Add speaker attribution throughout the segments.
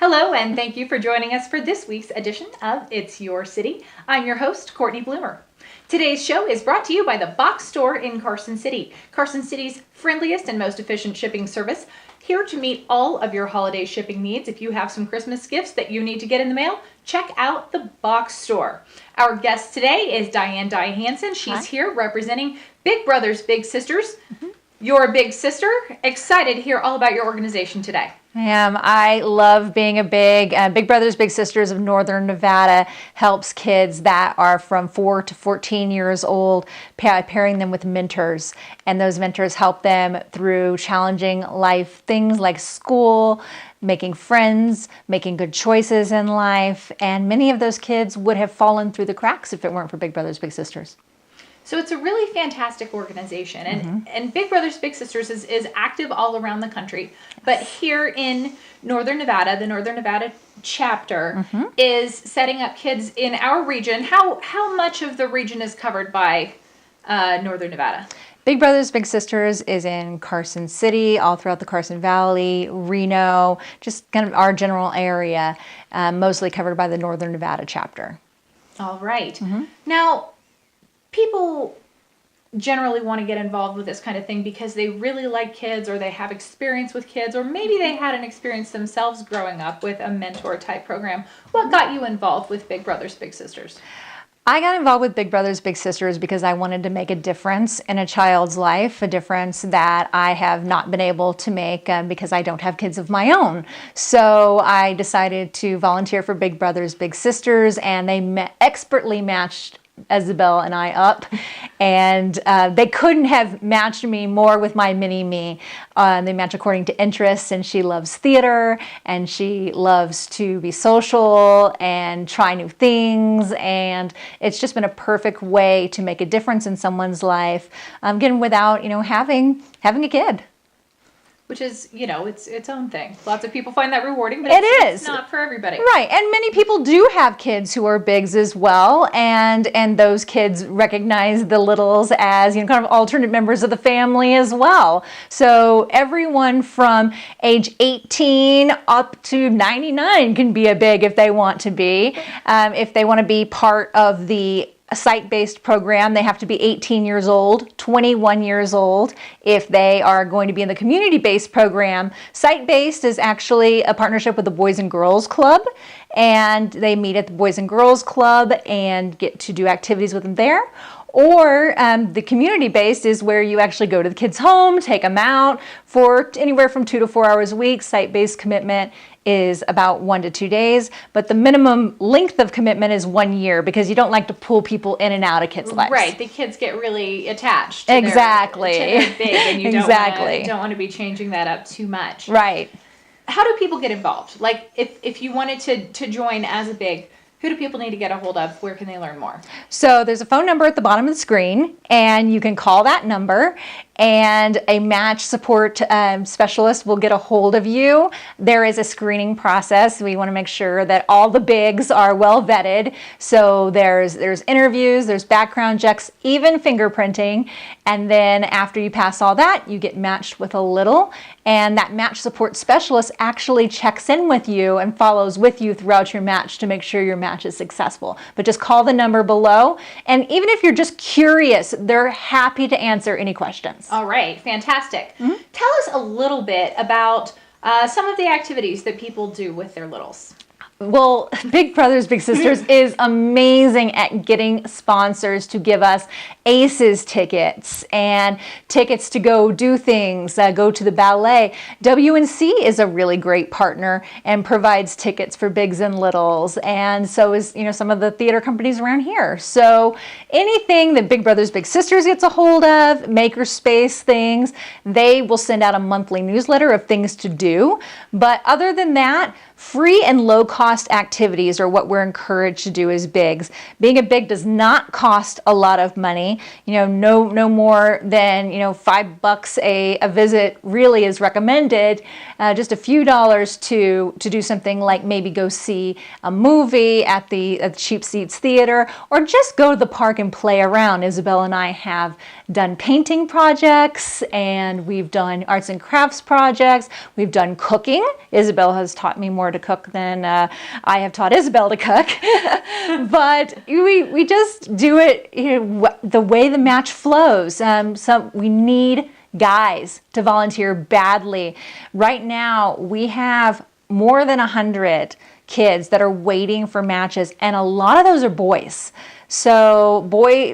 Speaker 1: Hello, and thank you for joining us for this week's edition of It's Your City. I'm your host, Courtney Bloomer. Today's show is brought to you by the Box Store in Carson City, Carson City's friendliest and most efficient shipping service, here to meet all of your holiday shipping needs. If you have some Christmas gifts that you need to get in the mail, check out the Box Store. Our guest today is Diane Dye Hansen. She's here representing Big Brothers Big Sisters. You're a big sister. Excited to hear all about your organization today.
Speaker 2: I am. I love being a Big Brothers Big Sisters of Northern Nevada helps kids that are from 4 to 14 years old, pairing them with mentors. And those mentors help them through challenging life things like school, making friends, making good choices in life. And many of those kids would have fallen through the cracks if it weren't for Big Brothers Big Sisters.
Speaker 1: So it's a really fantastic organization, and Big Brothers Big Sisters is active all around the country. But here in Northern Nevada, the Northern Nevada chapter is setting up kids in our region. How much of the region is covered by Northern Nevada?
Speaker 2: Big Brothers Big Sisters is in Carson City, all throughout the Carson Valley, Reno, just kind of our general area, mostly covered by the Northern Nevada chapter.
Speaker 1: All right. Now, people generally want to get involved with this kind of thing because they really like kids, or they have experience with kids, or maybe they had an experience themselves growing up with a mentor type program. What got you involved with Big Brothers Big Sisters?
Speaker 2: I got involved with Big Brothers Big Sisters because I wanted to make a difference in a child's life, a difference that I have not been able to make because I don't have kids of my own. So I decided to volunteer for Big Brothers Big Sisters, and they expertly matched Isabel and I up, and they couldn't have matched me more with my mini-me. They match according to interests, and she loves theater, and she loves to be social and try new things, and it's just been a perfect way to make a difference in someone's life, again, without having a kid.
Speaker 1: Which is, it's its own thing. Lots of people find that rewarding, but it's not for everybody.
Speaker 2: Right, and many people do have kids who are bigs as well, and those kids recognize the littles as, kind of alternate members of the family as well. So everyone from age 18 up to 99 can be a big if they want to be. If they want to be part of the site-based program, they have to be 18 years old, 21 years old. If they are going to be in the community-based program, site-based is actually a partnership with the Boys and Girls Club, and they meet at the Boys and Girls Club and get to do activities with them there. Or the community-based is where you actually go to the kids' home, take them out for anywhere from 2 to 4 hours a week. Site-based commitment is about 1 to 2 days, but the minimum length of commitment is 1 year because you don't like to pull people in and out of kids' lives.
Speaker 1: Right, the kids get really attached.
Speaker 2: Exactly.
Speaker 1: To their big, and you
Speaker 2: exactly.
Speaker 1: don't want to be changing that up too much.
Speaker 2: Right.
Speaker 1: How do people get involved? Like, if you wanted to join as a big, who do people need to get a hold of? Where can they learn more?
Speaker 2: So there's a phone number at the bottom of the screen, and you can call that number, and a match support specialist will get a hold of you. There is a screening process. We want to make sure that all the bigs are well vetted. So there's interviews, there's background checks, even fingerprinting. And then after you pass all that, you get matched with a little. And that match support specialist actually checks in with you and follows with you throughout your match to make sure your match is successful. But just call the number below. And even if you're just curious, they're happy to answer any questions.
Speaker 1: All right, fantastic. Tell us a little bit about some of the activities that people do with their littles.
Speaker 2: Well, Big Brothers Big Sisters is amazing at getting sponsors to give us ACES tickets and tickets to go do things, go to the ballet. WNC is a really great partner and provides tickets for bigs and littles, and so is some of the theater companies around here. So anything that Big Brothers Big Sisters gets a hold of, makerspace things, they will send out a monthly newsletter of things to do. But other than that, free and low-cost activities are what we're encouraged to do as bigs. Being a big does not cost a lot of money. money. No more than $5 a visit really is recommended. Just a few dollars to do something like maybe go see a movie at the Cheap Seats Theater, or just go to the park and play around. Isabel and I have done painting projects, and we've done arts and crafts projects. We've done cooking. Isabel has taught me more to cook than I have taught Isabel to cook. But we just do it the way the match flows. We need guys to volunteer badly. Right now, we have more than 100 kids that are waiting for matches, and a lot of those are boys. So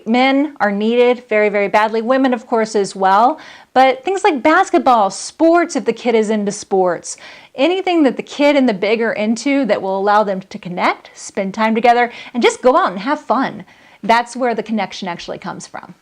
Speaker 2: men are needed very, very badly. Women, of course, as well. But things like basketball, sports, if the kid is into sports, anything that the kid and the big are into that will allow them to connect, spend time together, and just go out and have fun. That's where the connection actually comes from.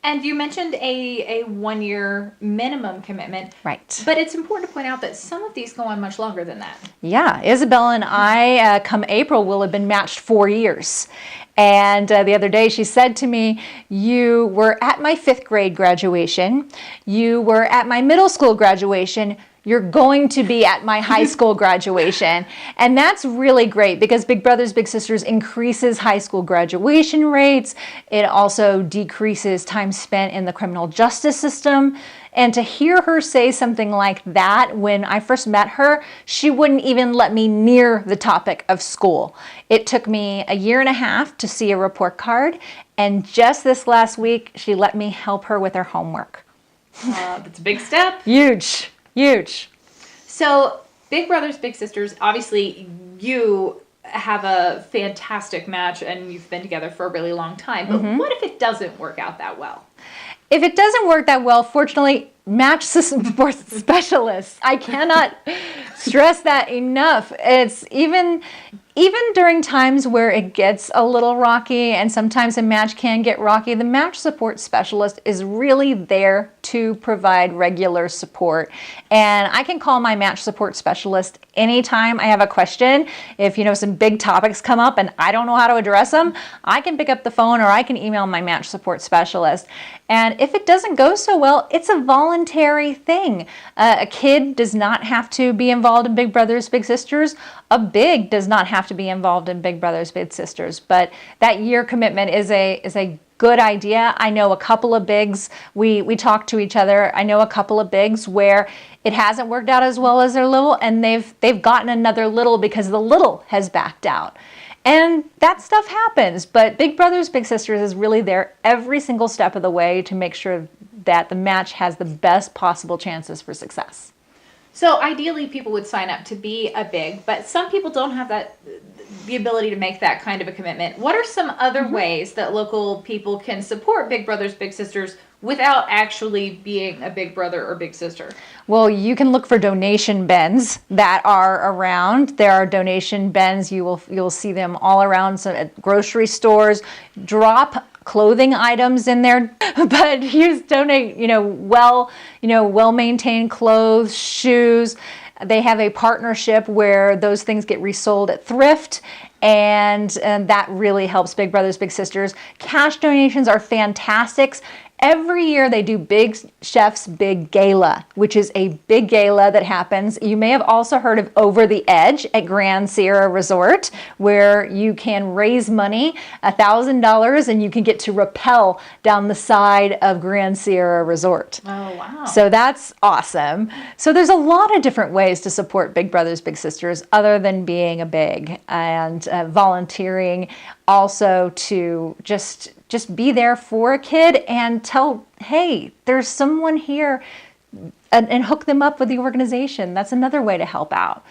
Speaker 1: And you mentioned a 1-year minimum commitment.
Speaker 2: Right.
Speaker 1: But it's important to point out that some of these go on much longer than that.
Speaker 2: Yeah. Isabel and I, come April, will have been matched 4 years. And the other day she said to me, you were at my 5th grade graduation. You were at my middle school graduation. You're going to be at my high school graduation. And that's really great because Big Brothers Big Sisters increases high school graduation rates. It also decreases time spent in the criminal justice system. And to hear her say something like that, when I first met her, she wouldn't even let me near the topic of school. It took me a 1.5 years to see a report card. And just this last week, she let me help her with her homework.
Speaker 1: That's a big step.
Speaker 2: Huge.
Speaker 1: So, Big Brothers Big Sisters, obviously you have a fantastic match and you've been together for a really long time. But what if it doesn't work out that well?
Speaker 2: If it doesn't work that well, fortunately, match support specialists. I cannot stress that enough. It's even during times where it gets a little rocky, and sometimes a match can get rocky, the match support specialist is really there to provide regular support. And I can call my match support specialist anytime I have a question. If some big topics come up and I don't know how to address them, I can pick up the phone or I can email my match support specialist. And if it doesn't go so well, it's a voluntary thing. A kid does not have to be involved in Big Brothers Big Sisters. A big does not have to be involved in Big Brothers Big Sisters. But that year commitment is a good idea. I know a couple of bigs. We talk to each other. I know a couple of bigs where it hasn't worked out as well as their little, and they've gotten another little because the little has backed out. And that stuff happens, but Big Brothers Big Sisters is really there every single step of the way to make sure that the match has the best possible chances for success.
Speaker 1: So ideally people would sign up to be a big, but some people don't have the ability to make that kind of a commitment. What are some other ways that local people can support Big Brothers Big Sisters without actually being a big brother or big sister?
Speaker 2: Well, you can look for donation bins that are around. There are donation bins. You'll see them all around, so at grocery stores. Drop clothing items in there, but donate, well-maintained clothes, shoes. They have a partnership where those things get resold at thrift, and that really helps Big Brothers Big Sisters. Cash donations are fantastic. Every year they do Big Chef's Big Gala, which is a big gala that happens. You may have also heard of Over the Edge at Grand Sierra Resort, where you can raise money, $1,000, and you can get to rappel down the side of Grand Sierra Resort.
Speaker 1: Oh, wow.
Speaker 2: So that's awesome. So there's a lot of different ways to support Big Brothers Big Sisters other than being a big, and volunteering also to just be there for a kid and tell, hey, there's someone here, and hook them up with the organization. That's another way to help out.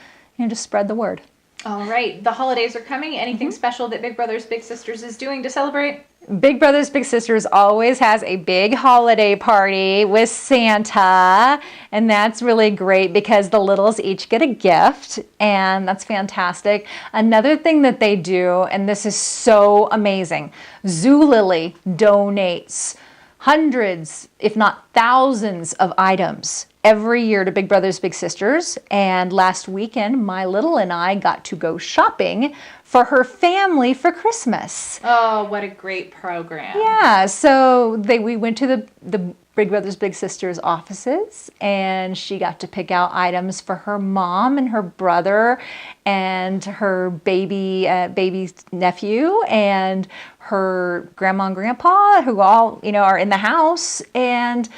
Speaker 2: Just spread the word.
Speaker 1: All right. The holidays are coming. Anything special that Big Brothers Big Sisters is doing to celebrate?
Speaker 2: Big Brothers Big Sisters always has a big holiday party with Santa, and that's really great because the littles each get a gift, and that's fantastic. Another thing that they do, and this is so amazing, Zulily donates hundreds, if not thousands, of items every year to Big Brothers Big Sisters, and last weekend my little and I got to go shopping for her family for Christmas.
Speaker 1: Oh, what a great program.
Speaker 2: Yeah, so we went to the Big Brothers Big Sisters offices, and she got to pick out items for her mom and her brother and her baby nephew and her grandma and grandpa, who all are in the house, and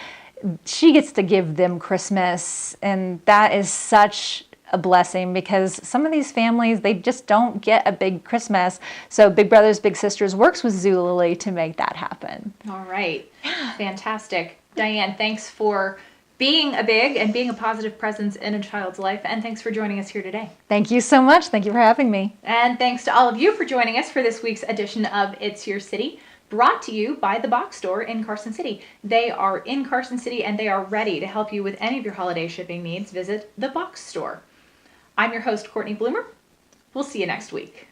Speaker 2: she gets to give them Christmas, and that is such a blessing because some of these families, they just don't get a big Christmas. So Big Brothers Big Sisters works with Zulily to make that happen.
Speaker 1: All right. Fantastic. Diane, thanks for being a positive presence in a child's life, and thanks for joining us here today.
Speaker 2: Thank you so much. Thank you for having me.
Speaker 1: And thanks to all of you for joining us for this week's edition of It's Your City, brought to you by the Box Store in Carson City. They are in Carson City, and they are ready to help you with any of your holiday shipping needs. Visit the Box Store. I'm your host, Courtney Bloomer. We'll see you next week.